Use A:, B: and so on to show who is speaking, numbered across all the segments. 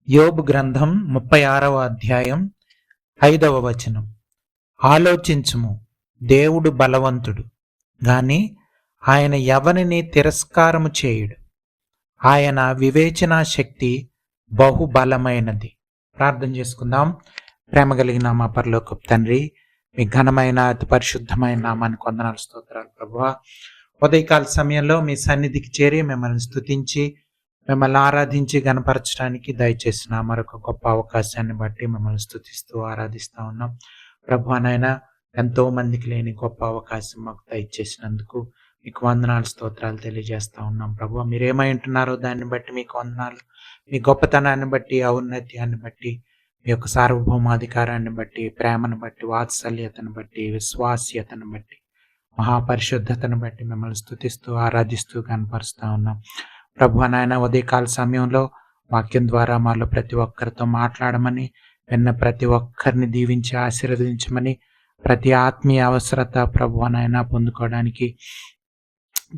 A: యోబు గ్రంథం 36వ అధ్యాయం 5వ వచనం. ఆలోచించుము, దేవుడు బలవంతుడు గాని ఆయన ఎవరిని తిరస్కారము చేయుడు. ఆయన వివేచనా శక్తి బహుబలమైనది. ప్రార్థన చేసుకుందాం. ప్రేమ కలిగిన మా పరలోకపు తండ్రి, మీ ఘనమైన అతి పరిశుద్ధమైన నామానికి వందనాలు, స్తోత్రాలు ప్రభువా. ఉదయకాల సమయంలో మీ సన్నిధికి చేరి మిమ్మల్ని స్తుతించి మిమ్మల్ని ఆరాధించి గణపరచడానికి దయచేసిన మరొక గొప్ప అవకాశాన్ని బట్టి మిమ్మల్ని స్తుతిస్తూ ఆరాధిస్తూ ఉన్నాం ప్రభువా. నాయన, ఎంతో మందికి లేని గొప్ప అవకాశం మాకు దయచేసినందుకు మీకు వందనాలు, స్తోత్రాలు తెలియజేస్తా ఉన్నాం ప్రభువా. మీరేమై ఉంటున్నారో దాన్ని బట్టి మీకు వందనాలు. మీ గొప్పతనాన్ని బట్టి, ఔన్నత్యాన్ని బట్టి, మీ యొక్క సార్వభౌమాధికారాన్ని బట్టి, ప్రేమను బట్టి, వాత్సల్యతను బట్టి, విశ్వాస్యతను బట్టి, మహాపరిశుద్ధతను బట్టి మిమ్మల్ని స్తుతిస్తూ ఆరాధిస్తూ కనపరుస్తూ ఉన్నాం ప్రభువా. నాయన, ఉదయకాల సమయంలో వాక్యం ద్వారా మాలో ప్రతి ఒక్కరితో మాట్లాడమని, విన్న ప్రతి ఒక్కరిని దీవించి ఆశీర్వదించమని, ప్రతి ఆత్మీయ అవసరత ప్రభువా నాయన పొందుకోవడానికి,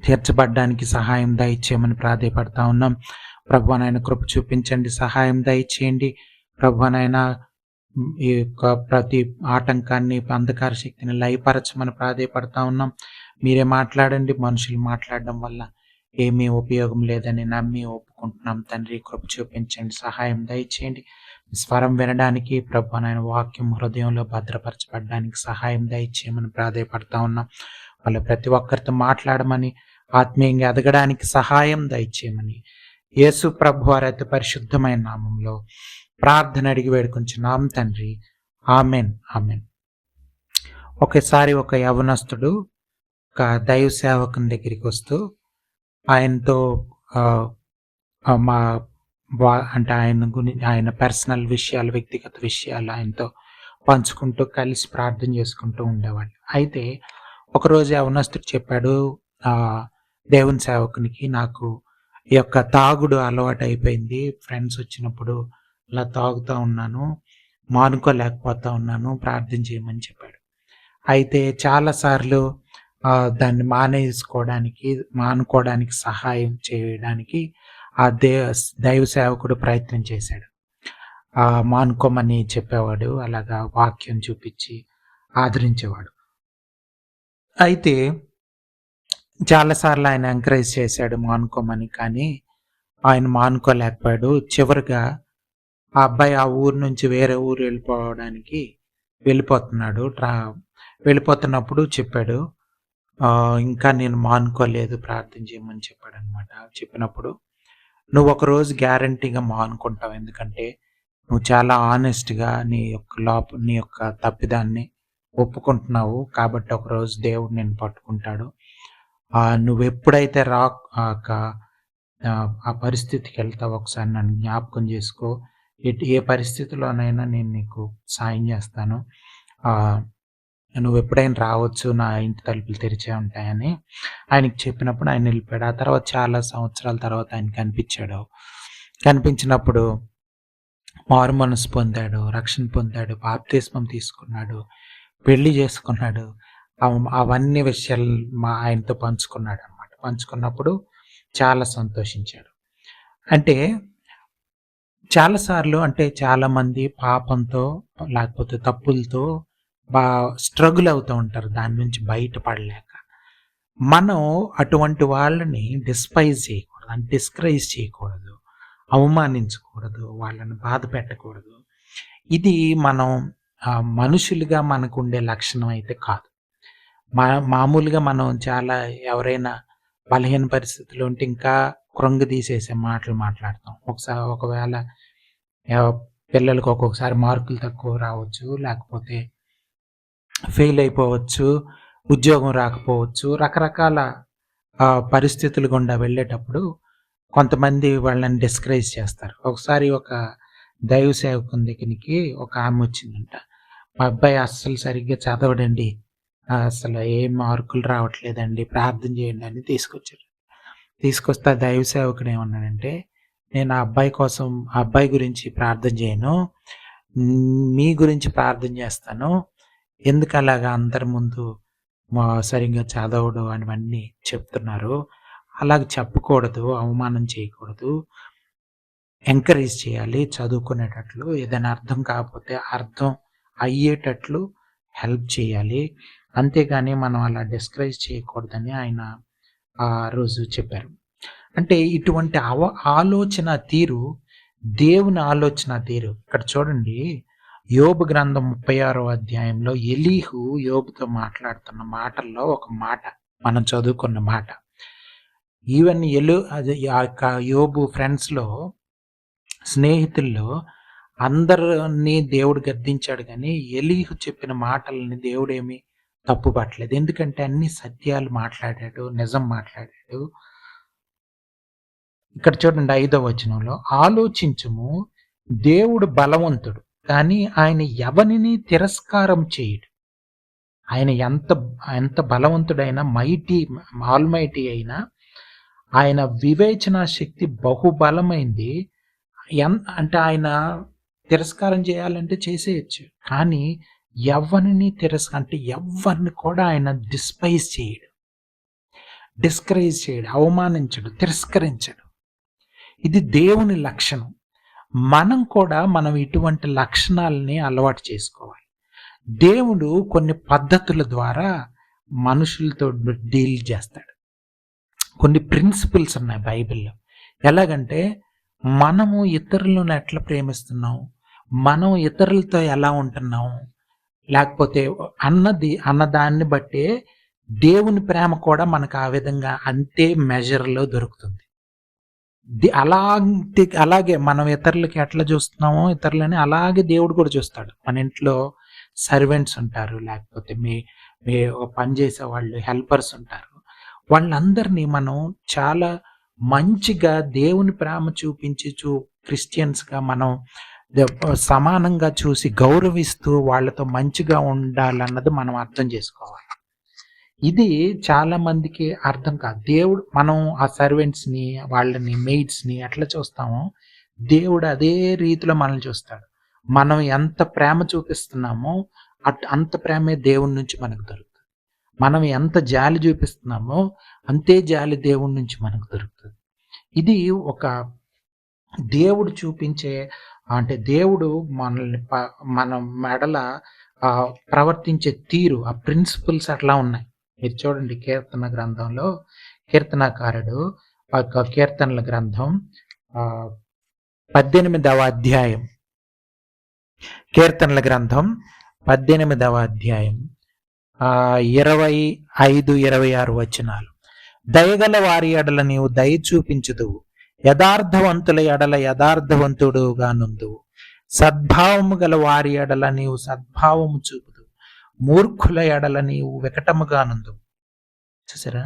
A: తీర్చబడ్డానికి సహాయం దయచేయమని ప్రాధేయపడతా ఉన్నాం ప్రభువా. నాయన, కృప చూపించండి, సహాయం దయచేయండి ప్రభువా. నాయన, ఈ యొక్క ప్రతి ఆటంకాన్ని, అంధకార శక్తిని లయపరచమని ప్రాధేయపడతా ఉన్నాం. మీరే మాట్లాడండి. మనుషులు మాట్లాడడం వల్ల ఏమీ ఉపయోగం లేదని నమ్మి ఒప్పుకుంటున్నాం తండ్రి. కృప చూపించండి, సహాయం దయచేయండి. స్వరం వినడానికి ప్రభువా నాయన, వాక్యం హృదయంలో భద్రపరచబడడానికి సహాయం దయచేయమని ప్రాధేయపడతా ఉన్నాం. వాళ్ళు ప్రతి ఒక్కరితో మాట్లాడమని, ఆత్మీయంగా ఎదగడానికి సహాయం దయచేయమని యేసు ప్రభు వారి అతి పరిశుద్ధమైన నామంలో ప్రార్థన అడిగి వేడుకొంచున్నాం తండ్రి. Amen, amen. ఒకసారి ఒక యవనస్తుడు ఒక దైవ సేవకుని దగ్గరికి వస్తూ ఆయనతో అంటే ఆయన పర్సనల్ విషయాలు, వ్యక్తిగత విషయాలు ఆయనతో పంచుకుంటూ కలిసి ప్రార్థన చేసుకుంటూ ఉండేవాళ్ళు. అయితే ఒకరోజు యవనస్తుడు చెప్పాడు దేవుని సేవకునికి, నాకు ఈ యొక్క తాగుడు అలవాటు అయిపోయింది. ఫ్రెండ్స్ వచ్చినప్పుడు అలా తాగుతూ ఉన్నాను, మానుకోలేకపోతా ఉన్నాను, ప్రార్థన చేయమని చెప్పాడు. అయితే చాలాసార్లు దాన్ని మానుకోవడానికి సహాయం చేయడానికి ఆ దైవ సేవకుడు ప్రయత్నం చేశాడు. మానుకోమని చెప్పేవాడు, అలాగా వాక్యం చూపించి ఆదరించేవాడు. అయితే చాలాసార్లు ఆయన ఎంకరేజ్ చేశాడు మానుకోమని, కానీ ఆయన మానుకోలేకపోయాడు. చివరిగా ఆ అబ్బాయి ఆ ఊరు నుంచి వేరే ఊరు వెళ్ళిపోతున్నప్పుడు చెప్పాడు, ఇంకా నేను మానుకోలేదు, ప్రార్థన చేయమని చెప్పాడు అనమాట. చెప్పినప్పుడు, నువ్వు ఒకరోజు గ్యారంటీగా మానుకుంటావు, ఎందుకంటే నువ్వు చాలా ఆనెస్ట్గా నీ యొక్క తప్పిదాన్ని ఒప్పుకుంటున్నావు, కాబట్టి ఒకరోజు దేవుడు నేను పట్టుకుంటాడు. నువ్వు ఎప్పుడైతే ఆ పరిస్థితికి వెళ్తావు, ఒకసారి నన్ను జ్ఞాపకం చేసుకో, ఏ పరిస్థితిలోనైనా నేను నీకు సాయం చేస్తాను, నువ్వు ఎప్పుడైనా రావచ్చు, నా ఇంటి తలుపులు తెరిచే ఉంటాయని ఆయనకి చెప్పినప్పుడు ఆయన వెళ్ళిపోయాడు. ఆ తర్వాత చాలా సంవత్సరాల తర్వాత ఆయన కనిపించినప్పుడు మారు మనసు పొందాడు, రక్షణ పొందాడు, బాప్తిస్మం తీసుకున్నాడు, పెళ్లి చేసుకున్నాడు. అవన్నీ విషయాలు ఆయనతో పంచుకున్నాడు అనమాట. పంచుకున్నప్పుడు చాలా సంతోషించాడు. అంటే చాలాసార్లు చాలామంది పాపంతో లేకపోతే తప్పులతో స్ట్రగుల్ అవుతూ ఉంటారు, దాని నుంచి బయటపడలేక. మనం అటువంటి వాళ్ళని డిస్కరేజ్ చేయకూడదు, అవమానించకూడదు, వాళ్ళని బాధ పెట్టకూడదు. ఇది మనం మనుషులుగా మనకు ఉండే లక్షణం అయితే కాదు. మామూలుగా మనం ఎవరైనా బలహీన పరిస్థితులు ఉంటే ఇంకా కృంగదీసేసే మాటలు మాట్లాడతాం. ఒకవేళ పిల్లలకు ఒక్కొక్కసారి మార్కులు తక్కువ రావచ్చు, లేకపోతే ఫెయిల్ అయిపోవచ్చు, ఉద్యోగం రాకపోవచ్చు, రకరకాల పరిస్థితులు గుండా వెళ్ళేటప్పుడు కొంతమంది వాళ్ళని డిస్కరేజ్ చేస్తారు. ఒకసారి ఒక దైవ సేవకుని దగ్గరికి ఒక ఆమె వచ్చిందంట. మా అబ్బాయి అస్సలు సరిగ్గా చదవడండి, అసలు ఏం మార్కులు రావట్లేదండి, ప్రార్థన చేయండి అని తీసుకొస్తే దైవ సేవకుడు ఏమన్నాడంటే, నేను ఆ అబ్బాయి గురించి ప్రార్థన చేయను, మీ గురించి ప్రార్థన చేస్తాను. ఎందుకు అలాగా అందరి ముందు సరిగ్గా చదవడు అవన్నీ చెప్తున్నారు, అలాగ చెప్పకూడదు, అవమానం చేయకూడదు. ఎంకరేజ్ చేయాలి చదువుకునేటట్లు. ఏదైనా అర్థం కాకపోతే అర్థం అయ్యేటట్లు హెల్ప్ చేయాలి. అంతేగాని మనం అలా డిస్కరేజ్ చేయకూడదని ఆయన ఆ రోజు చెప్పారు. అంటే ఇటువంటి ఆలోచన తీరు దేవుని ఆలోచన తీరు. ఇక్కడ చూడండి, యోబు గ్రంథం 36వ అధ్యాయంలో ఎలీహు యోబుతో మాట్లాడుతున్న మాటల్లో ఒక మాట మనం చదువుకున్న మాట. ఈవెన్ అది ఆ యొక్క యోబు ఫ్రెండ్స్లో, స్నేహితుల్లో అందరినీ దేవుడు గద్దించాడు, కానీ ఎలీహు చెప్పిన మాటలని దేవుడేమి తప్పు పట్టలేదు. ఎందుకంటే అన్ని సత్యాలు మాట్లాడాడు, నిజం మాట్లాడాడు. ఇక్కడ చూడండి 5వ వచనంలో, ఆలోచించుము, దేవుడు బలవంతుడు కానీ ఆయన ఎవరిని తిరస్కారం చేయడు. ఆయన ఎంత బలవంతుడైనా, ఆల్మైటీ అయినా, ఆయన వివేచన శక్తి బహుబలమైంది. అంటే ఆయన తిరస్కారం చేయాలంటే చేసేయచ్చు, కానీ ఎవరిని అంటే ఎవరిని కూడా ఆయన డిస్పైజ్ చేయడు, డిస్కరేజ్ చేయడు, అవమానించడు, తిరస్కరించడు. ఇది దేవుని లక్షణం. మనం ఇటువంటి లక్షణాలని అలవాటు చేసుకోవాలి. దేవుడు కొన్ని పద్ధతుల ద్వారా మనుషులతో డీల్ చేస్తాడు. కొన్ని ప్రిన్సిపల్స్ ఉన్నాయి బైబిల్లో. ఎలాగంటే, మనము ఇతరులను ఎట్లా ప్రేమిస్తున్నాం, మనం ఇతరులతో ఎలా ఉంటున్నాం, లేకపోతే అన్నదాన్ని బట్టే దేవుని ప్రేమ కూడా మనకు ఆ విధంగా అంతే మెజర్లో దొరుకుతుంది. అలాగే మనం ఇతరులకి ఎట్లా చూస్తున్నామో ఇతరులని అలాగే దేవుడు కూడా చూస్తాడు. మన ఇంట్లో సర్వెంట్స్ ఉంటారు, లేకపోతే మీ పనిచేసే వాళ్ళు, హెల్పర్స్ ఉంటారు. వాళ్ళందరినీ మనం చాలా మంచిగా దేవుని ప్రేమ చూపించి క్రిస్టియన్స్గా మనం సమానంగా చూసి గౌరవిస్తూ వాళ్ళతో మంచిగా ఉండాలన్నది మనం అర్థం చేసుకోవాలి. ఇది చాలా మందికి అర్థం కాదు. దేవుడు, మనం ఆ సర్వెంట్స్ని, వాళ్ళని, మెయిడ్స్ని ఎట్లా చూస్తామో దేవుడు అదే రీతిలో మనల్ని చూస్తాడు. మనం ఎంత ప్రేమ చూపిస్తున్నామో అంత ప్రేమే దేవుడి నుంచి మనకు దొరుకుతుంది. మనం ఎంత జాలి చూపిస్తున్నామో అంతే జాలి దేవుడి నుంచి మనకు దొరుకుతుంది. ఇది ఒక దేవుడు చూపించే, అంటే దేవుడు మనల్ని మన మెడల ప్రవర్తించే తీరు, ఆ ప్రిన్సిపల్స్ అట్లా ఉన్నాయి. మీరు చూడండి, కీర్తన గ్రంథంలో కీర్తనకారుడు కీర్తనల గ్రంథం 18వ అధ్యాయం, కీర్తనల గ్రంథం 18వ అధ్యాయం 25-26 వచనాలు. దయగల వారి ఎడల నీవు దయ చూపించుదువు, యథార్థవంతుల ఎడల యథార్థవంతుడుగా నుందువు, సద్భావము గల వారి ఎడల నీవు సద్భావము చూపుదువు, మూర్ఖుల ఎడల నీవు వికటముగా నుందువు. చూసారా,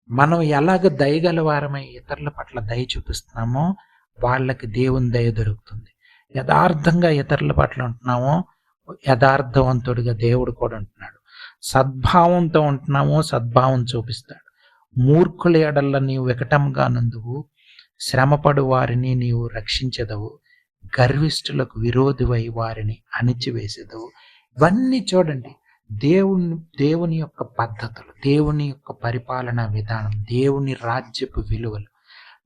A: మనం ఎలాగ దయగల వారమై ఇతరుల పట్ల దయ చూపిస్తున్నామో వాళ్ళకి దేవుని దయ దొరుకుతుంది. యథార్థంగా ఇతరుల పట్ల ఉంటున్నామో యథార్థవంతుడిగా దేవుడు కూడా ఉంటున్నాడు. సద్భావంతో ఉంటున్నామో సద్భావం చూపిస్తాడు. మూర్ఖుల ఎడల నీవు వికటంగా నుందువు, శ్రమపడు వారిని నీవు రక్షించదవు, గర్విష్ఠులకు విరోధివై వారిని అణిచివేసేదవు. ఇవన్నీ చూడండి, దేవుని యొక్క పద్ధతులు, దేవుని యొక్క పరిపాలనా విధానం, దేవుని రాజ్యపు విలువలు,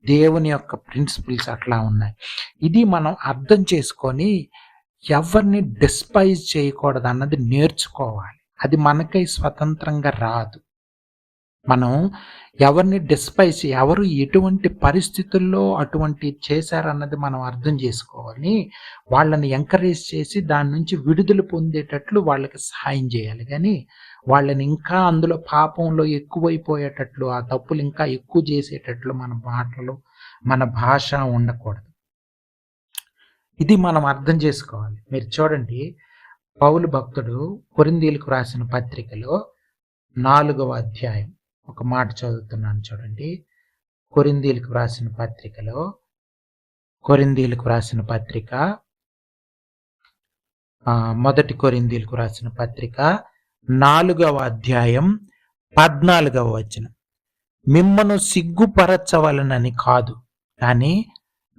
A: దేవుని యొక్క ప్రిన్సిపల్స్ అట్లా ఉన్నాయి. ఇది మనం అర్థం చేసుకొని ఎవరిని డిస్పైజ్ చేయకూడదు అన్నది నేర్చుకోవాలి. అది మనకై స్వతంత్రంగా రాదు. మనం ఎవరిని డిస్పైజ్, ఎవరు ఎటువంటి పరిస్థితుల్లో అటువంటి చేశారన్నది మనం అర్థం చేసుకోవాలి. వాళ్ళని ఎంకరేజ్ చేసి దాని నుంచి విడుదల పొందేటట్లు వాళ్ళకి సహాయం చేయాలి. కానీ వాళ్ళని ఇంకా అందులో పాపంలో ఎక్కువైపోయేటట్లు, ఆ తప్పులు ఇంకా ఎక్కువ చేసేటట్లు మన మాటలు, మన భాష ఉండకూడదు. ఇది మనం అర్థం చేసుకోవాలి. మీరు చూడండి, పౌలు భక్తుడు కొరింథీయులకు రాసిన పత్రికలో 4వ అధ్యాయం ఒక మాట చదువుతున్నాను చూడండి. కొరింథీయులకు రాసిన పత్రిక మొదటి కొరింథీయులకు రాసిన పత్రిక 4వ అధ్యాయం 14వ వచనం. మిమ్మను సిగ్గుపరచవలనని కాదు, కానీ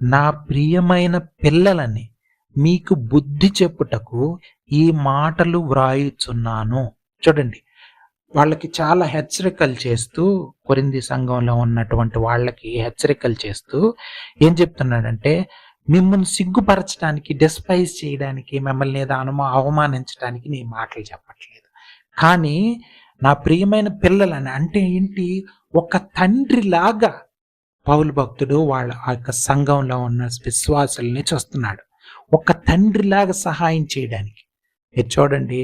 A: నా ప్రియమైన పిల్లలని మీకు బుద్ధి చెప్పుటకు ఈ మాటలు వ్రాయుచున్నాను. చూడండి, వాళ్ళకి చాలా హెచ్చరికలు చేస్తూ, కొరింథీ సంఘంలో ఉన్నటువంటి వాళ్ళకి హెచ్చరికలు చేస్తూ ఏం చెప్తున్నాడంటే, మిమ్మల్ని సిగ్గుపరచడానికి, డిస్పైజ్ చేయడానికి, మిమ్మల్ని ఏదో అవమానించడానికి నీ మాటలు చెప్పట్లేదు. కానీ నా ప్రియమైన పిల్లలని అంటే ఏంటి, ఒక తండ్రిలాగా పౌలు భక్తుడు వాళ్ళ ఆ యొక్క సంఘంలో ఉన్న విశ్వాసుల్ని చూస్తున్నాడు. ఒక తండ్రిలాగా సహాయం చేయడానికి. మీరు చూడండి,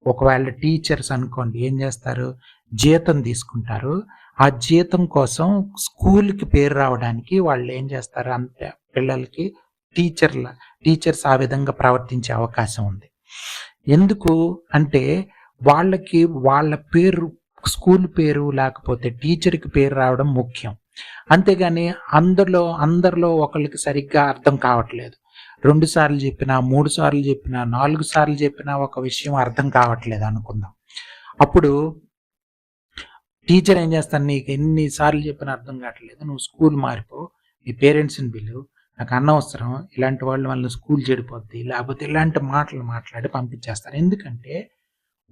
A: ఒకవేళ టీచర్స్ అనుకోండి, ఏం చేస్తారు, జీతం తీసుకుంటారు. ఆ జీతం కోసం స్కూల్కి పేరు రావడానికి వాళ్ళు ఏం చేస్తారు, అంతే పిల్లలకి టీచర్స్ ఆ విధంగా ప్రవర్తించే అవకాశం ఉంది. ఎందుకు అంటే వాళ్ళకి వాళ్ళ పేరు, స్కూల్ పేరు లేకపోతే టీచర్కి పేరు రావడం ముఖ్యం. అంతేగాని అందరిలో ఒకరికి సరిగ్గా అర్థం కావట్లేదు. 2 సార్లు చెప్పినా, 3 సార్లు చెప్పినా, 4 సార్లు చెప్పినా ఒక విషయం అర్థం కావట్లేదు అనుకుందాం. అప్పుడు టీచర్ ఏం చేస్తాను, నీకు ఎన్ని సార్లు చెప్పినా అర్థం కావట్లేదు, నువ్వు స్కూల్ మారిపో, నీ పేరెంట్స్ని పిలువు, నాకు అనవసరం, ఇలాంటి వాళ్ళ స్కూల్ చెడిపోద్ది, లేకపోతే ఇలాంటి మాటలు మాట్లాడి పంపించేస్తారు. ఎందుకంటే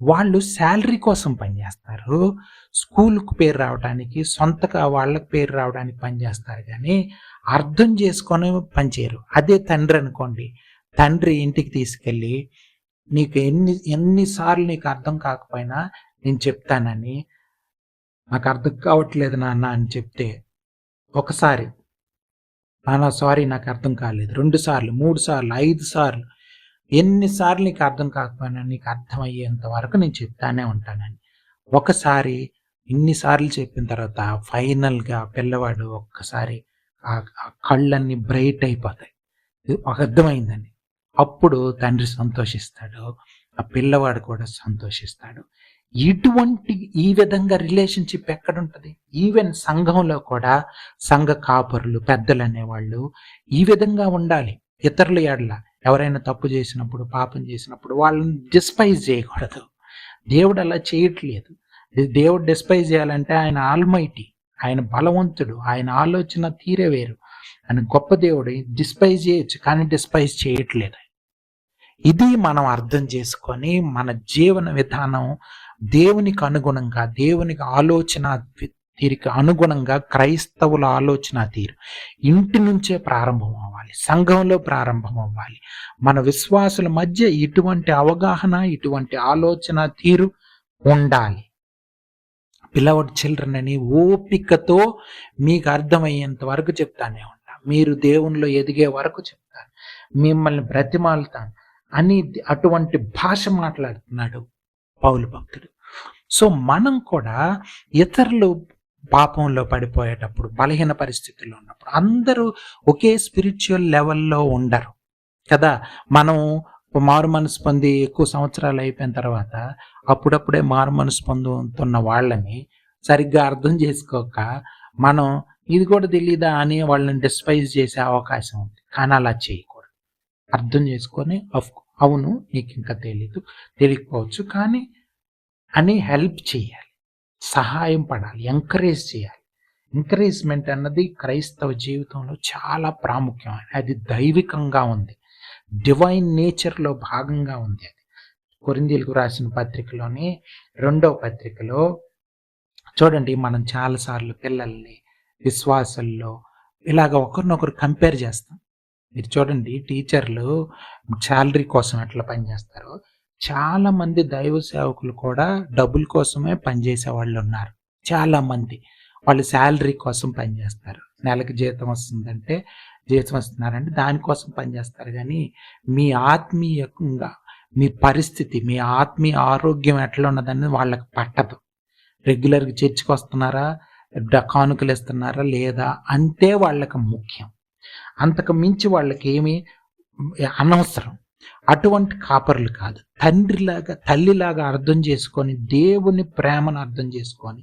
A: వాళ్ళు శాలరీ కోసం పనిచేస్తారు. స్కూల్కు పేరు రావడానికి, సొంతగా వాళ్ళకి పేరు రావడానికి పనిచేస్తారు, కానీ అర్థం చేసుకొని పనిచేయరు. అదే తండ్రి అనుకోండి, తండ్రి ఇంటికి తీసుకెళ్ళి నీకు ఎన్నిసార్లు నీకు అర్థం కాకపోయినా నేను చెప్తానని, నాకు అర్థం కావట్లేదు నాన్న అని చెప్తే, ఒకసారి నాన్న సారీ నాకు అర్థం కాలేదు, 2 సార్లు, 3 సార్లు, 5 సార్లు, ఎన్నిసార్లు నీకు అర్థం కాకపోయినా నీకు అర్థమయ్యేంత వరకు నేను చెప్తానే ఉంటానని. ఒకసారి ఇన్నిసార్లు చెప్పిన తర్వాత ఫైనల్గా పిల్లవాడు ఒక్కసారి ఆ కళ్ళన్నీ బ్రైట్ అయిపోతాయి, అర్థమైందని. అప్పుడు తండ్రి సంతోషిస్తాడు, ఆ పిల్లవాడు కూడా సంతోషిస్తాడు. ఈ విధంగా రిలేషన్షిప్ ఎక్కడుంటుంది? ఈవెన్ సంఘంలో కూడా సంఘ కాపరులు, పెద్దలు అనేవాళ్ళు ఈ విధంగా ఉండాలి. ఇతరుల ఎడల ఎవరైనా తప్పు చేసినప్పుడు, పాపం చేసినప్పుడు వాళ్ళని డిస్పైజ్ చేయకూడదు. దేవుడు అలా చేయట్లేదు. దేవుడు డిస్పైజ్ చేయాలంటే ఆయన ఆల్మైటీ, ఆయన బలవంతుడు, ఆయన ఆలోచన తీరే వేరు. ఆయన గొప్ప దేవుడు, డిస్పైజ్ చేయొచ్చు కానీ డిస్పైజ్ చేయట్లేదు. ఇది మనం అర్థం చేసుకొని మన జీవన విధానం దేవునికి అనుగుణంగా, దేవునికి ఆలోచన తీరికి అనుగుణంగా, క్రైస్తవుల ఆలోచన తీరు ఇంటి నుంచే ప్రారంభం అవ్వాలి, సంఘంలో ప్రారంభం అవ్వాలి. మన విశ్వాసుల మధ్య ఇటువంటి అవగాహన, ఇటువంటి ఆలోచన తీరు ఉండాలి. పిల్లవాడు చిల్డ్రన్ అని ఓపికతో మీకు అర్థమయ్యేంత వరకు చెప్తానే ఉంటా, మీరు దేవునిలో ఎదిగే వరకు చెప్తాను, మిమ్మల్ని బ్రతిమాలుతాను అని అటువంటి భాష మాట్లాడుతున్నాడు పౌలు భక్తుడు. సో మనం కూడా ఇతరులు పాపంలో పడిపోయేటప్పుడు, బలహీన పరిస్థితుల్లో ఉన్నప్పుడు, అందరూ ఒకే స్పిరిచువల్ లెవెల్లో ఉండరు కదా. మనం మారు మనసు పొంది ఎక్కువ సంవత్సరాలు అయిపోయిన తర్వాత అప్పుడప్పుడే మారు మనసు పొందుతున్న వాళ్ళని సరిగ్గా అర్థం చేసుకోక మనం ఇది కూడా తెలీదా అని వాళ్ళని డిస్పైజ్ చేసే అవకాశం ఉంది. కానీ అలా చేయకూడదు. అర్థం చేసుకొని అవును నీకు ఇంకా తెలియకపోవచ్చు కానీ అని హెల్ప్ చేయాలి, సహాయం పడాలి, ఎంకరేజ్ చేయాలి. ఎంకరేజ్మెంట్ అన్నది క్రైస్తవ జీవితంలో చాలా ప్రాముఖ్యమైనది. అది దైవికంగా ఉంది, డివైన్ నేచర్లో భాగంగా ఉంది. అది కొరింథీయులకు రాసిన పత్రికలోని 2వ పత్రికలో చూడండి, మనం చాలాసార్లు పిల్లల్ని విశ్వాసంలో ఇలాగ ఒకరినొకరు కంపేర్ చేస్తాం. మీరు చూడండి, టీచర్లు శాలరీ కోసం ఎట్లా పనిచేస్తారో చాలామంది దైవ సేవకులు కూడా డబ్బుల కోసమే పనిచేసే వాళ్ళు ఉన్నారు. చాలామంది వాళ్ళు శాలరీ కోసం పనిచేస్తారు. నెలకి జీతం వస్తున్నారంటే దానికోసం పనిచేస్తారు. కానీ మీ ఆత్మీయంగా మీ పరిస్థితి, మీ ఆత్మీయ ఆరోగ్యం ఎట్లా ఉన్నదని వాళ్ళకి పట్టదు. రెగ్యులర్గా చర్చికి వస్తున్నారా, కానుకలు ఇస్తున్నారా లేదా అంతే వాళ్ళకి ముఖ్యం. అంతకు మించి వాళ్ళకి ఏమీ అనవసరం. అటువంటి కాపర్లు కాదు, తండ్రిలాగా తల్లిలాగా అర్థం చేసుకొని, దేవుని ప్రేమను అర్థం చేసుకొని,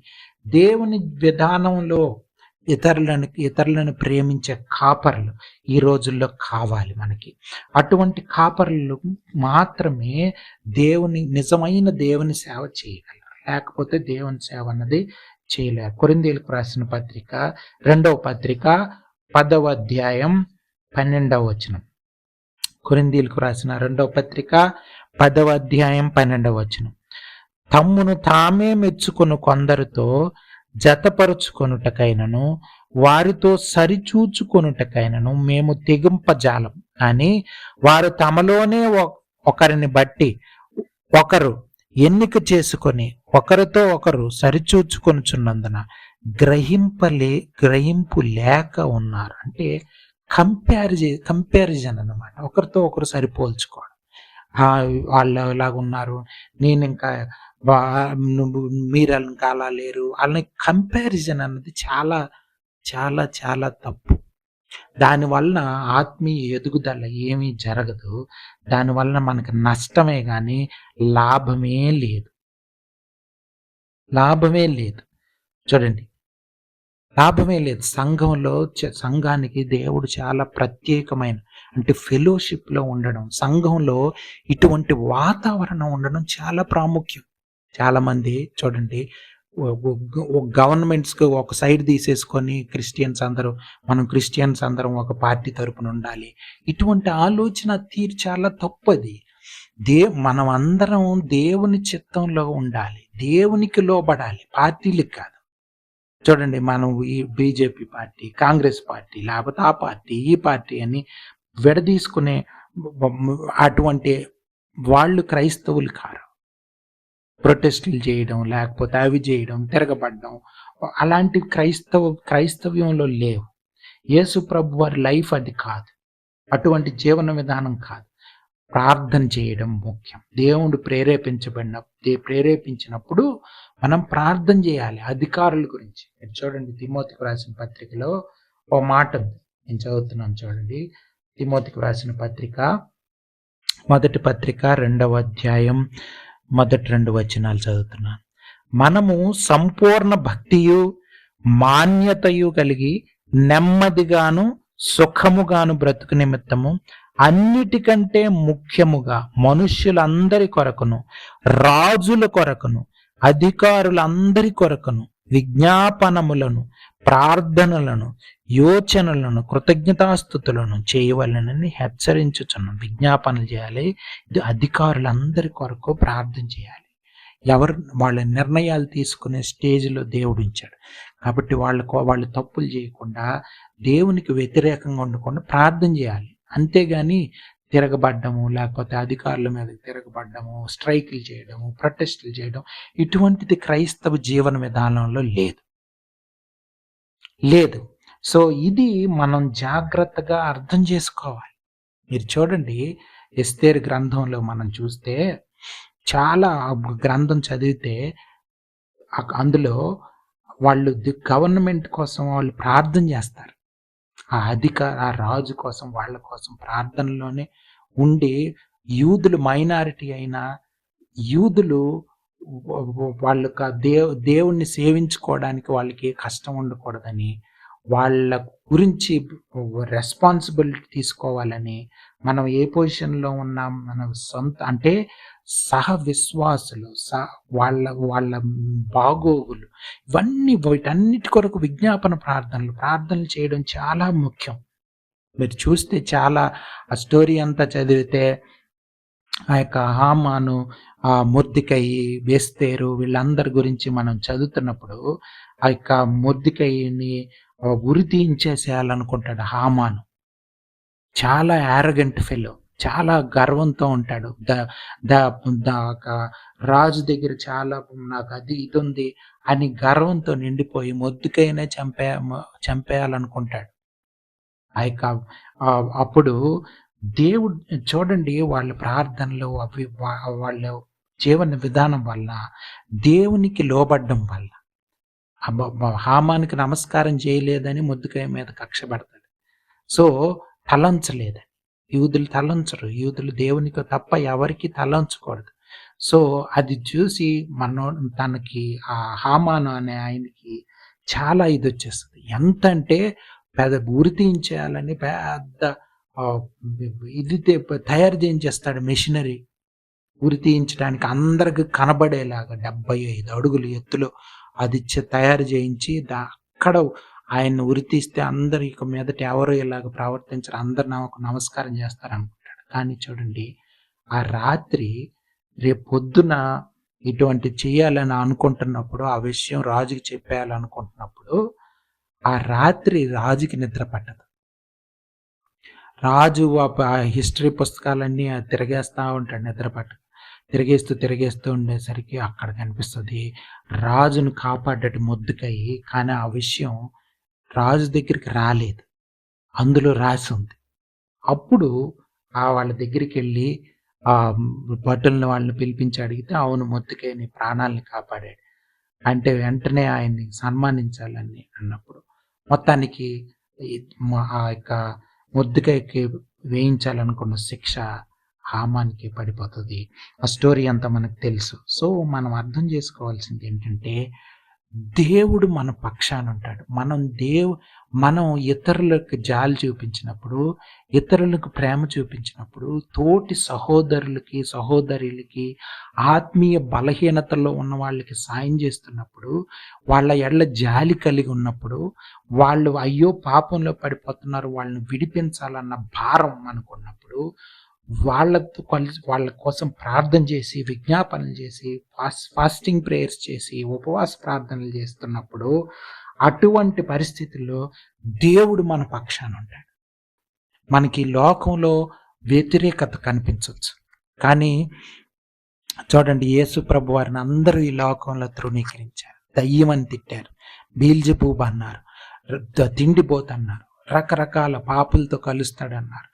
A: దేవుని విధానంలో ఇతరులను ప్రేమించే కాపర్లు ఈ రోజుల్లో కావాలి మనకి. అటువంటి కాపర్లు మాత్రమే నిజమైన దేవుని సేవ చేయగలరు, లేకపోతే దేవుని సేవ అన్నది చేయలేరు. కొరింథీయులకు రాసిన పత్రిక 2వ పత్రిక 10వ అధ్యాయం 12వ వచనం. కొరింథీయులకు రాసిన 2వ పత్రిక 10వ అధ్యాయం 12వ వచనం. తమ్మును తామే మెచ్చుకొను కొందరితో జతపరుచుకొనుటకైనను వారితో సరిచూచుకొనుటకైనను మేము తెగింపజాలం. కానీ వారు తమలోనే ఒకరిని బట్టి ఒకరు ఎన్నిక చేసుకొని ఒకరితో ఒకరు సరిచూచుకొనుచున్నందున గ్రహింపు లేక ఉన్నారు. అంటే కంపారిజన్ అన్నమాట. ఒకరితో ఒకరు సరిపోల్చుకోవడం. వాళ్ళు ఇలాగ ఉన్నారు, నేను ఇంకా మీరు ఇంకా అలా లేరు. వాళ్ళని కంపారిజన్ అన్నది చాలా చాలా చాలా తప్పు. దానివలన ఆత్మీయ ఎదుగుదల ఏమీ జరగదు. దానివలన మనకు నష్టమే కానీ లాభమే లేదు. లాభమే లేదు. చూడండి, లాభమే లేదు. సంఘానికి దేవుడు చాలా ప్రత్యేకమైన, అంటే ఫెలోషిప్లో ఉండడం, సంఘంలో ఇటువంటి వాతావరణం ఉండడం చాలా ప్రాముఖ్యం. చాలామంది చూడండి, గవర్నమెంట్స్కి ఒక సైడ్ తీసేసుకొని మనం క్రిస్టియన్స్ అందరం ఒక పార్టీ తరపున ఉండాలి. ఇటువంటి ఆలోచన తీరు చాలా తప్పది. మనం అందరం దేవుని చిత్తంలో ఉండాలి, దేవునికి లోబడాలి, పార్టీలకు కాదు. చూడండి, మనం ఈ బీజేపీ పార్టీ, కాంగ్రెస్ పార్టీ, లేకపోతే ఆ పార్టీ, ఈ పార్టీ అని విడదీసుకునే అటువంటి వాళ్ళు క్రైస్తవులు కారు. ప్రొటెస్టులు చేయడం, లేకపోతే అవి చేయడం, తిరగబడడం, అలాంటి క్రైస్తవ్యంలో లేవు. యేసు ప్రభు వారి లైఫ్ అది కాదు. అటువంటి జీవన విధానం కాదు. ప్రార్థన చేయడం ముఖ్యం. దేవుడు ప్రేరేపించినప్పుడు మనం ప్రార్థన చేయాలి. అధికారుల గురించి మీరు చూడండి, తిమోతికి రాసిన పత్రికలో ఓ మాట ఉంది, నేను చదువుతున్నాను చూడండి. తిమోతికి రాసిన పత్రిక, మొదటి పత్రిక 2వ అధ్యాయం మొదటి 2 వచనాలు చదువుతున్నాను. మనము సంపూర్ణ భక్తియు మాన్యతయు కలిగి నెమ్మదిగాను సుఖముగాను బ్రతుకు నిమిత్తము అన్నిటికంటే ముఖ్యముగా మనుష్యులందరి కొరకును, రాజుల కొరకును, అధికారులందరి కొరకును విజ్ఞాపనములను, ప్రార్థనలను, యోచనలను, కృతజ్ఞతాస్థుతులను చేయవలనని హెచ్చరించుచున్నాను. విజ్ఞాపనలు చేయాలి. ఇది అధికారులందరి కొరకు ప్రార్థన చేయాలి. వాళ్ళ నిర్ణయాలు తీసుకునే స్టేజ్లో దేవుడు ఉంచాడు కాబట్టి వాళ్ళు తప్పులు చేయకుండా, దేవునికి వ్యతిరేకంగా ఉండకుండా ప్రార్థన చేయాలి. అంతేగాని తిరగబడ్డము, లేకపోతే అధికారుల మీద తిరగబడ్డము, స్ట్రైకులు చేయడము, ప్రొటెస్టులు చేయడం, ఇటువంటిది క్రైస్తవ జీవన విధానంలో లేదు. సో ఇది మనం జాగ్రత్తగా అర్థం చేసుకోవాలి. మీరు చూడండి, ఎస్తేరు గ్రంథంలో మనం చూస్తే, చాలా గ్రంథం చదివితే అందులో వాళ్ళు గవర్నమెంట్ కోసం వాళ్ళు ప్రార్థన చేస్తారు. ఆ రాజు కోసం, వాళ్ళ కోసం ప్రార్థనలోనే ఉండి, యూదులు మైనారిటీ అయిన యూదులు వాళ్ళకి దేవుణ్ణి సేవించుకోవడానికి వాళ్ళకి కష్టం ఉండకూడదని, వాళ్ళ గురించి రెస్పాన్సిబిలిటీ తీసుకోవాలని, మనం ఏ పొజిషన్లో ఉన్నాం, మన సొంత అంటే సహ విశ్వాసులు, వాళ్ళ బాగోగులు, వీటన్నిటి కొరకు విజ్ఞాపన ప్రార్థనలు చేయడం చాలా ముఖ్యం. మీరు చూస్తే చాలా ఆ స్టోరీ అంతా చదివితే, ఆ యొక్క హామాను, మొర్దెకై, ఎస్తేరు, వీళ్ళందరి గురించి మనం చదువుతున్నప్పుడు ఆ యొక్క మొర్దెకైని ఉరి తీయించేసేయాలనుకుంటాడు హామాను. చాలా యారగెంట్ ఫెలో, చాలా గర్వంతో ఉంటాడు. రాజు దగ్గర చాలా నాకు అది ఇది ఉంది అని గర్వంతో నిండిపోయి మొర్దెకైనే చంపేయాలనుకుంటాడు. ఆ యొక్క అప్పుడు దేవుడు చూడండి, వాళ్ళ ప్రార్థనలు అవి వాళ్ళ జీవన విధానం వల్ల, దేవునికి లోబడ్డం వల్ల, హామానికి నమస్కారం చేయలేదని మొర్దెకై మీద కక్ష పెడతాడు. సో తలంచలేదని, యూదులు తలంచరు, యూదులు దేవునికి తప్ప ఎవరికి తలంచకూడదు. సో అది చూసి తనకి ఆ హామాను అనే ఆయనకి చాలా ఇది వచ్చేస్తుంది. ఎంత అంటే ఉరి తీయించేయాలని పెద్ద ఇది తయారు చేయించేస్తాడు మెషినరీ, ఉరి తీయించడానికి అందరికి కనబడేలాగా 75 అడుగులు ఎత్తులో అది తయారు చేయించి అక్కడ ఆయన్ని ఉరి తీస్తే అందరు ఇక మీదట ఎవరు ఇలాగ ప్రవర్తించరు, అందరు నాకు నమస్కారం చేస్తారు అనుకుంటాడు. కానీ చూడండి, ఆ రాత్రి రేపు పొద్దున ఇటువంటి చేయాలని అనుకుంటున్నప్పుడు, ఆ విషయం రాజుకి చెప్పేయాలనుకుంటున్నప్పుడు, ఆ రాత్రి రాజుకి నిద్ర పట్టదు. రాజు ఆ హిస్టరీ పుస్తకాలన్నీ తిరగేస్తా ఉంటాడు, నిద్ర పట్టదు. తిరిగేస్తూ ఉండేసరికి అక్కడ కనిపిస్తది రాజును కాపాడ్డటి మొద్దుకయ్యి. కానీ ఆ విషయం రాజు దగ్గరికి రాలేదు. అందులో రాసి ఉంది. అప్పుడు వాళ్ళ దగ్గరికెళ్ళి భటుల్ని వాళ్ళని పిలిపించి అడిగితే, అవును మొద్దుకై నీ ప్రాణాల్ని కాపాడాడు. అంటే వెంటనే ఆయన్ని సన్మానించాలని అన్నప్పుడు మొత్తానికి ఆ యొక్క మొద్దుకైకి వేయించాలనుకున్న శిక్ష హామానికి పడిపోతుంది. ఆ స్టోరీ అంతా మనకు తెలుసు. సో మనం అర్థం చేసుకోవాల్సింది ఏంటంటే, దేవుడు మన పక్షాన ఉంటాడు. మనం ఇతరులకు జాలి చూపించినప్పుడు, ఇతరులకు ప్రేమ చూపించినప్పుడు, తోటి సహోదరులకి సహోదరులకి ఆత్మీయ బలహీనతల్లో ఉన్న వాళ్ళకి సాయం చేస్తున్నప్పుడు, వాళ్ళ ఎడల జాలి కలిగి ఉన్నప్పుడు, వాళ్ళు అయ్యో పాపంలో పడిపోతున్నారు, వాళ్ళని విడిపించాలన్న భారం మనకున్నప్పుడు, వాళ్ళతో కలిసి వాళ్ళ కోసం ప్రార్థన చేసి, విజ్ఞాపనలు చేసి, ఫాస్టింగ్ ప్రేయర్స్ చేసి, ఉపవాస ప్రార్థనలు చేస్తున్నప్పుడు, అటువంటి పరిస్థితుల్లో దేవుడు మన పక్షాన ఉంటాడు. మనకి లోకంలో వ్యతిరేకత కనిపించవచ్చు, కానీ చూడండి, యేసు ప్రభు వారిని అందరూ ఈ లోకంలో తృణీకరించారు, దయ్యమని తిట్టారు, బీల్జెబూబు అన్నారు, తిండిపోతన్నారు, రకరకాల పాపులతో కలుస్తాడన్నారు,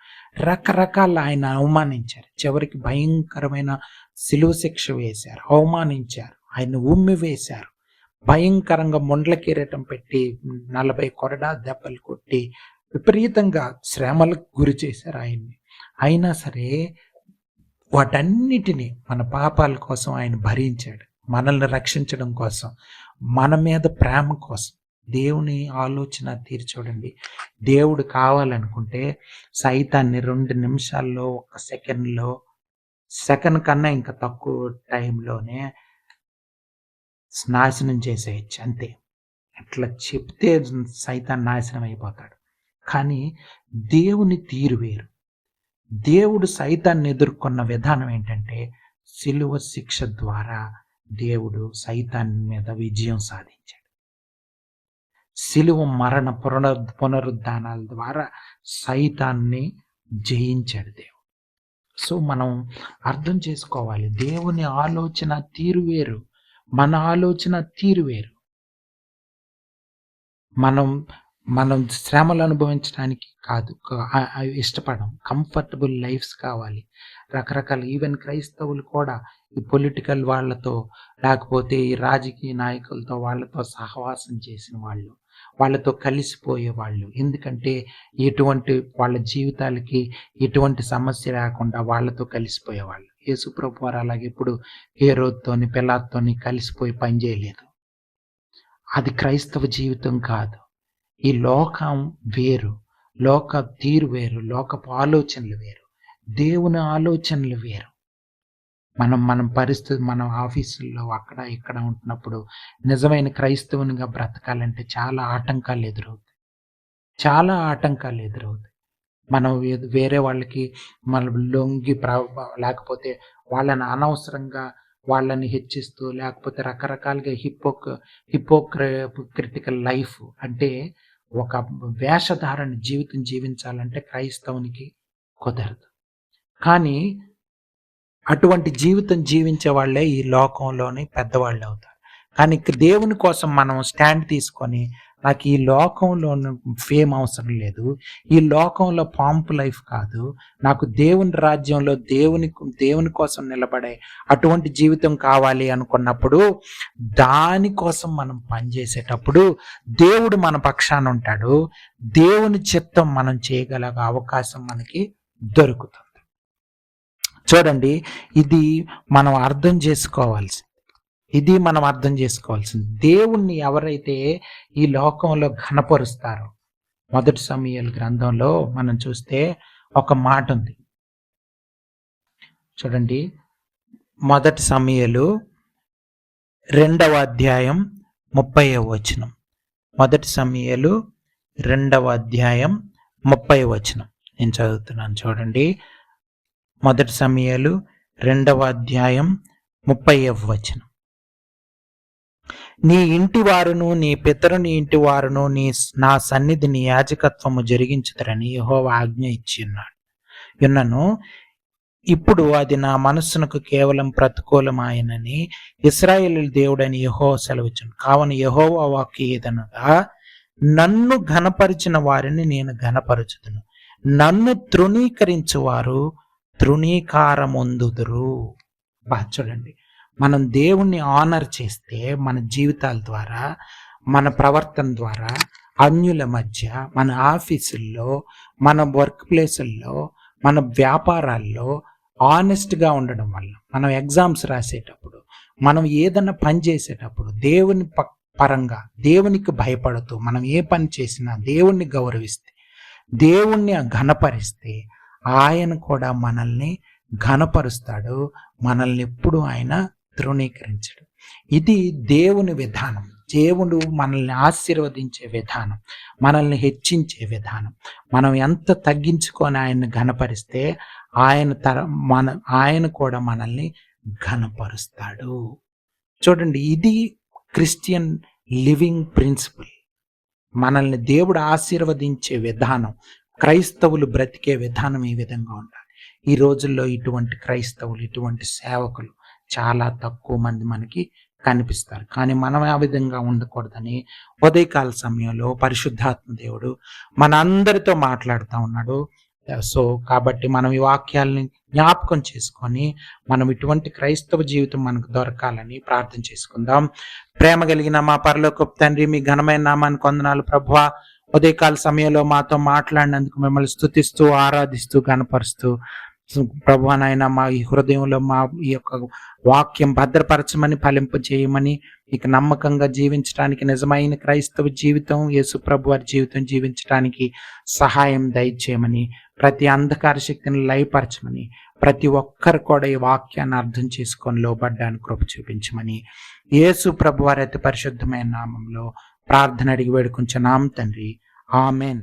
A: రకరకాల ఆయన అవమానించారు. చివరికి భయంకరమైన శిలువ శిక్ష వేశారు, అవమానించారు, ఆయన ఉమ్మి వేశారు, భయంకరంగా మొండ్ల కిరీటం పెట్టి 40 కొరడా దెబ్బలు కొట్టి విపరీతంగా శ్రమలకు గురి చేశారు ఆయన్ని. అయినా సరే వాటన్నిటినీ మన పాపాల కోసం ఆయన భరించాడు, మనల్ని రక్షించడం కోసం, మన మీద ప్రేమ కోసం. దేవుని ఆలోచన తీరు చూడండి. దేవుడు కావాలనుకుంటే సైతాన్ని 2 నిమిషాల్లో, 1 సెకండ్లో, సెకండ్ కన్నా ఇంకా తక్కువ టైంలోనే నాశనం చేసేయచ్చు అంతే. అట్లా చెప్తే సైతాన్ నాశనం అయిపోతాడు. కానీ దేవుని తీరు వేరు. దేవుడు సైతాన్ని ఎదుర్కొన్న విధానం ఏంటంటే, శిలువ శిక్ష ద్వారా దేవుడు సైతాన్ మీద విజయం సాధించాడు. శిలువ మరణ పునరుద్ధానాల ద్వారా సైతాన్ని జయించాడు దేవుడు. సో మనం అర్థం చేసుకోవాలి, దేవుని ఆలోచన తీరు వేరు, మన ఆలోచన తీరు వేరు. మనం శ్రమలు అనుభవించడానికి కాదు ఇష్టపడం, కంఫర్టబుల్ లైఫ్స్ కావాలి. రకరకాల ఈవెన్ క్రైస్తవులు కూడా ఈ పొలిటికల్ వాళ్ళతో, లేకపోతే ఈ రాజకీయ నాయకులతో, వాళ్ళతో సహవాసం చేసిన వాళ్ళు, వాళ్ళతో కలిసిపోయే వాళ్ళు. ఎందుకంటే ఎటువంటి వాళ్ళ జీవితాలకి ఎటువంటి సమస్య లేకుండా వాళ్ళతో కలిసిపోయేవాళ్ళు. యేసుప్రభు వారు అలాగే ఇప్పుడు హేరోద్తోని పిలాతుతోని కలిసిపోయి పనిచేయలేదు. అది క్రైస్తవ జీవితం కాదు. ఈ లోకం వేరు, లోక తీరు వేరు, లోకపు ఆలోచనలు వేరు, దేవుని ఆలోచనలు వేరు. మన పరిస్థితి, మన ఆఫీసుల్లో అక్కడ ఇక్కడ ఉంటున్నప్పుడు నిజమైన క్రైస్తవునిగా బ్రతకాలంటే చాలా ఆటంకాలు ఎదురవుతాయి. మనం వేరే వాళ్ళకి మనం లొంగి లేకపోతే వాళ్ళని అనవసరంగా వాళ్ళని హెచ్చిస్తూ, లేకపోతే రకరకాలుగా హిపోక్రిటికల్ లైఫ్ అంటే ఒక వేషధారణ జీవితం జీవించాలంటే క్రైస్తవునికి కుదరదు. కానీ అటువంటి జీవితం జీవించే వాళ్ళే ఈ లోకంలోని పెద్దవాళ్ళు అవుతారు. కానీ దేవుని కోసం మనం స్టాండ్ తీసుకొని, నాకు ఈ లోకంలో ఫేమ్ అవసరం లేదు, ఈ లోకంలో పాంపు లైఫ్ కాదు, నాకు దేవుని రాజ్యంలో దేవుని కోసం నిలబడే అటువంటి జీవితం కావాలి అనుకున్నప్పుడు, దానికోసం మనం పనిచేసేటప్పుడు దేవుడు మన పక్షాన ఉంటాడు. దేవుని చిత్తం మనం చేయగల అవకాశం మనకి దొరుకుతుంది. చూడండి, ఇది మనం అర్థం చేసుకోవాల్సింది. దేవుణ్ణి ఎవరైతే ఈ లోకంలో ఘనపరుస్తారో, మొదటి సమూయేలు గ్రంథంలో మనం చూస్తే ఒక మాట ఉంది. చూడండి, మొదటి సమూయేలు 2వ అధ్యాయం 30వ వచనం. మొదటి సమూయేలు 2వ అధ్యాయం 30వ వచనం నేను చదువుతున్నాను. చూడండి, మొదటి సమూయేలు 2వ అధ్యాయం 30వ వచనం. నీ ఇంటి వారును నీ పితరుని ఇంటి వారును నా సన్నిధిని యాజకత్వము జరిగించుతారని యెహోవా ఆజ్ఞ ఇచ్చి ఉన్నను. ఇప్పుడు అది నా మనస్సునకు కేవలం ప్రతికూలమాయనని ఇశ్రాయేలు దేవుడని యెహోవా సెలవిచ్చును. కావున యెహోవా వాక్కు ఏదనగా, నన్ను ఘనపరిచిన వారిని నేను ఘనపరచుదును, నన్ను తృణీకరించు వారు తృణీకారమొందుదురు. చూడండి, మనం దేవుణ్ణి ఆనర్ చేస్తే మన జీవితాల ద్వారా, మన ప్రవర్తన ద్వారా అన్యుల మధ్య, మన ఆఫీసుల్లో, మన వర్క్ ప్లేసుల్లో, మన వ్యాపారాల్లో ఆనెస్ట్గా ఉండడం వల్ల, మనం ఎగ్జామ్స్ రాసేటప్పుడు, మనం ఏదన్నా పని చేసేటప్పుడు దేవుని పరంగా దేవునికి భయపడుతూ మనం ఏ పని చేసినా దేవుణ్ణి గౌరవిస్తే, దేవుణ్ణి ఘనపరిస్తే ఆయన కూడా మనల్ని ఘనపరుస్తాడు. మనల్ని ఎప్పుడు ఆయన తృణీకరించడు. ఇది దేవుని విధానం. దేవుడు మనల్ని ఆశీర్వదించే విధానం, మనల్ని హెచ్చించే విధానం. మనం ఎంత తగ్గించుకొని ఆయన్ని ఘనపరిస్తే ఆయన కూడా మనల్ని ఘనపరుస్తాడు. చూడండి, ఇది క్రిస్టియన్ లివింగ్ ప్రిన్సిపల్. మనల్ని దేవుడు ఆశీర్వదించే విధానం, క్రైస్తవులు బ్రతికే విధానం ఈ విధంగా ఉండాలి. ఈ రోజుల్లో ఇటువంటి క్రైస్తవులు, ఇటువంటి సేవకులు చాలా తక్కువ మంది మనకి కనిపిస్తారు. కానీ మనం ఆ విధంగా ఉండకూడదని ఉదయకాల సమయంలో పరిశుద్ధాత్మ దేవుడు మన అందరితో మాట్లాడుతూ ఉన్నాడు. సో కాబట్టి మనం ఈ వాక్యాలని జ్ఞాపకం చేసుకొని మనం ఇటువంటి క్రైస్తవ జీవితం మనకు దొరకాలని ప్రార్థన చేసుకుందాం. ప్రేమ కలిగిన మా పరలోకపు తండ్రి, మీ ఘనమైన నామానికి వందనాలు ప్రభువా. ఉదయకాల సమయంలో మాతో మాట్లాడినందుకు మిమ్మల్ని స్తుతిస్తూ, ఆరాధిస్తూ, గణపరుస్తూ ప్రభువా నాయన, మా ఈ హృదయంలో మా ఈ యొక్క వాక్యం భద్రపరచమని, ఫలింప చేయమని, ఇక నమ్మకంగా జీవించడానికి, నిజమైన క్రైస్తవ జీవితం, యేసు ప్రభు వారి జీవితం జీవించడానికి సహాయం దయచేయమని, ప్రతి అంధకార శక్తిని లయపరచమని, ప్రతి ఒక్కరు కూడా ఈ వాక్యాన్ని అర్థం చేసుకొని లోబడ్డానికి కృప చూపించమని యేసు ప్రభు వారి అతి పరిశుద్ధమైన నామంలో ప్రార్థన అడిగి వేడుకుంటున్నాం తండ్రి. ఆమెన్.